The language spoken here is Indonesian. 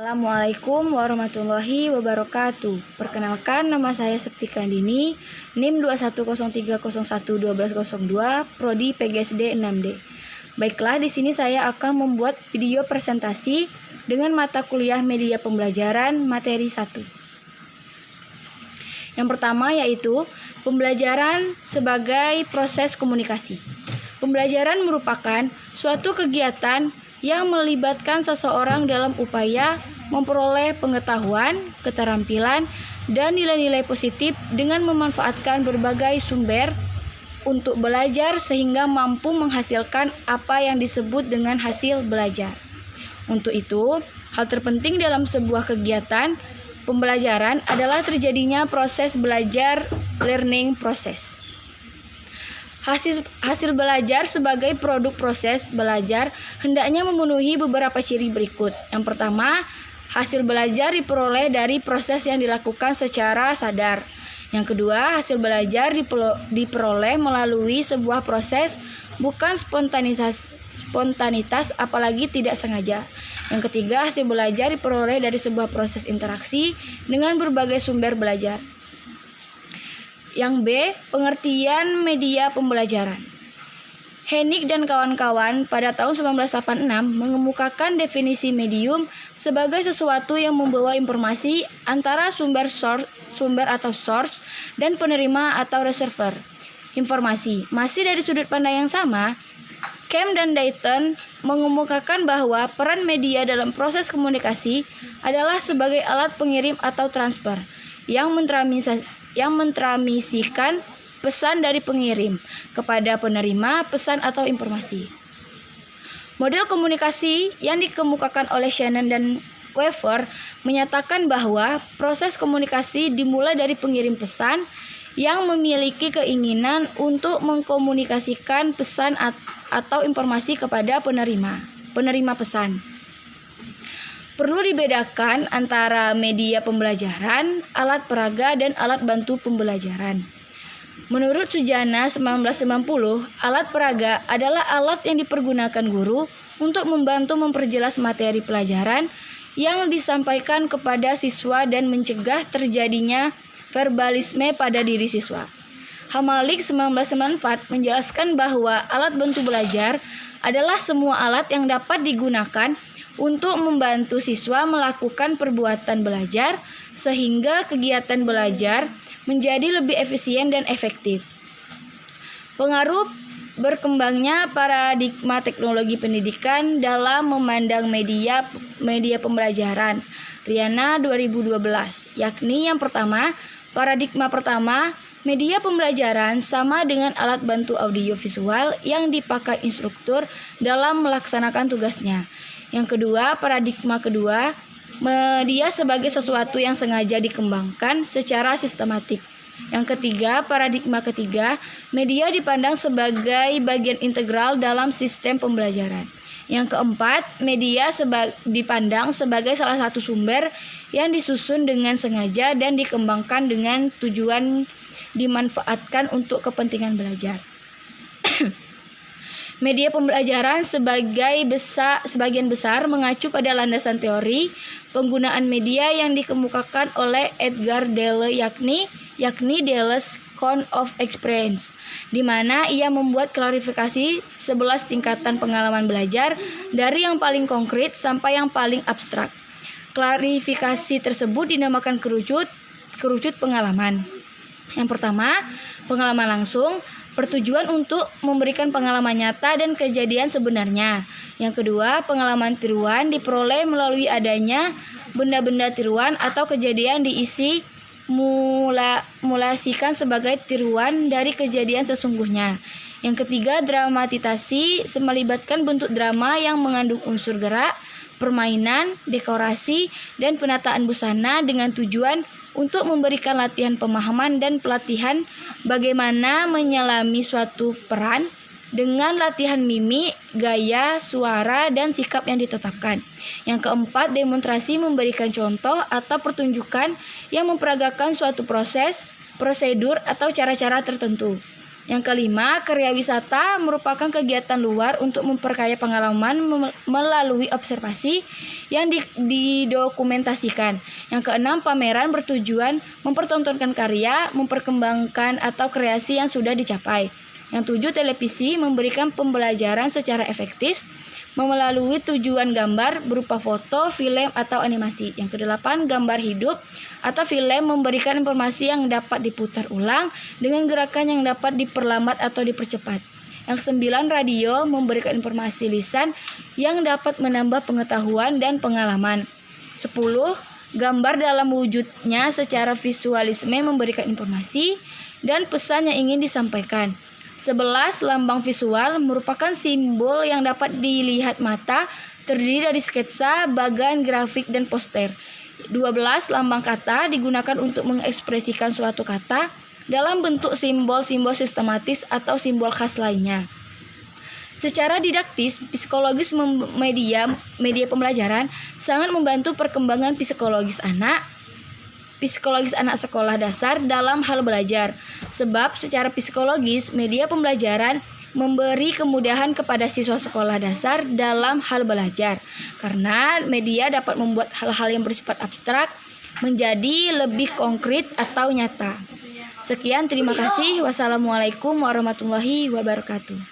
Assalamualaikum warahmatullahi wabarakatuh. Perkenalkan, nama saya Septika Andini, NIM 2103011202, Prodi PGSD 6D. Baiklah, di sini saya akan membuat video presentasi dengan mata kuliah media pembelajaran materi 1. Yang pertama yaitu pembelajaran sebagai proses komunikasi. Pembelajaran merupakan suatu kegiatan yang melibatkan seseorang dalam upaya memperoleh pengetahuan, keterampilan, dan nilai-nilai positif dengan memanfaatkan berbagai sumber untuk belajar sehingga mampu menghasilkan apa yang disebut dengan hasil belajar. Untuk itu, hal terpenting dalam sebuah kegiatan pembelajaran adalah terjadinya proses belajar, learning process. Hasil belajar sebagai produk proses belajar hendaknya memenuhi beberapa ciri berikut. Yang pertama, hasil belajar diperoleh dari proses yang dilakukan secara sadar. Yang kedua, hasil belajar diperoleh melalui sebuah proses, bukan spontanitas apalagi tidak sengaja. Yang ketiga, hasil belajar diperoleh dari sebuah proses interaksi dengan berbagai sumber belajar. Yang B, pengertian media pembelajaran. Hennig dan kawan-kawan pada tahun 1986 mengemukakan definisi medium sebagai sesuatu yang membawa informasi antara sumber atau source dan penerima atau receiver informasi. Masih dari sudut pandang yang sama, Kemp dan Dayton mengemukakan bahwa peran media dalam proses komunikasi adalah sebagai alat pengirim atau transfer yang mentransmisikan pesan dari pengirim kepada penerima pesan atau informasi. Model komunikasi yang dikemukakan oleh Shannon dan Weaver menyatakan bahwa proses komunikasi dimulai dari pengirim pesan yang memiliki keinginan untuk mengkomunikasikan pesan atau informasi kepada penerima pesan. Perlu dibedakan antara media pembelajaran, alat peraga, dan alat bantu pembelajaran. Menurut Sujana 1990, alat peraga adalah alat yang dipergunakan guru untuk membantu memperjelas materi pelajaran yang disampaikan kepada siswa dan mencegah terjadinya verbalisme pada diri siswa. Hamalik 1994 menjelaskan bahwa alat bantu belajar adalah semua alat yang dapat digunakan untuk membantu siswa melakukan perbuatan belajar sehingga kegiatan belajar menjadi lebih efisien dan efektif. Pengaruh berkembangnya paradigma teknologi pendidikan dalam memandang media pembelajaran. Riana 2012, yakni yang pertama, paradigma pertama, media pembelajaran sama dengan alat bantu audiovisual yang dipakai instruktur dalam melaksanakan tugasnya. Yang kedua, paradigma kedua, media sebagai sesuatu yang sengaja dikembangkan secara sistematik. Yang ketiga, paradigma ketiga, media dipandang sebagai bagian integral dalam sistem pembelajaran. Yang keempat, media dipandang sebagai salah satu sumber yang disusun dengan sengaja dan dikembangkan dengan tujuan dimanfaatkan untuk kepentingan belajar. Media pembelajaran sebagian besar mengacu pada landasan teori penggunaan media yang dikemukakan oleh Edgar Dale yakni Dale's Count of Experience, di mana ia membuat klarifikasi 11 tingkatan pengalaman belajar dari yang paling konkret sampai yang paling abstrak. Klarifikasi tersebut dinamakan kerucut pengalaman. Yang pertama, pengalaman langsung, bertujuan untuk memberikan pengalaman nyata dan kejadian sebenarnya. Yang kedua, pengalaman tiruan diperoleh melalui adanya benda-benda tiruan atau kejadian diisi mulasikan sebagai tiruan dari kejadian sesungguhnya. Yang ketiga, dramatisasi melibatkan bentuk drama yang mengandung unsur gerak, permainan, dekorasi, dan penataan busana dengan tujuan untuk memberikan latihan pemahaman dan pelatihan bagaimana menyelami suatu peran dengan latihan mimik, gaya, suara, dan sikap yang ditetapkan. Yang keempat, demonstrasi memberikan contoh atau pertunjukan yang memperagakan suatu proses, prosedur, atau cara-cara tertentu. Yang kelima, karya wisata merupakan kegiatan luar untuk memperkaya pengalaman melalui observasi yang didokumentasikan. Yang keenam, pameran bertujuan mempertontonkan karya, memperkembangkan atau kreasi yang sudah dicapai. Yang tujuh, televisi memberikan pembelajaran secara efektif melalui tujuan gambar berupa foto, film, atau animasi. Yang kedelapan, gambar hidup atau film memberikan informasi yang dapat diputar ulang dengan gerakan yang dapat diperlambat atau dipercepat. Yang sembilan, radio memberikan informasi lisan yang dapat menambah pengetahuan dan pengalaman. 10, gambar dalam wujudnya secara visualisme memberikan informasi dan pesan yang ingin disampaikan. 11, lambang visual merupakan simbol yang dapat dilihat mata, terdiri dari sketsa, bagan, grafik, dan poster. 12, lambang kata digunakan untuk mengekspresikan suatu kata dalam bentuk simbol-simbol sistematis atau simbol khas lainnya. Secara didaktis, psikologis media pembelajaran sangat membantu perkembangan psikologis anak sekolah dasar dalam hal belajar. Sebab secara psikologis, media pembelajaran memberi kemudahan kepada siswa sekolah dasar dalam hal belajar. Karena media dapat membuat hal-hal yang bersifat abstrak menjadi lebih konkret atau nyata. Sekian, terima kasih. Wassalamualaikum warahmatullahi wabarakatuh.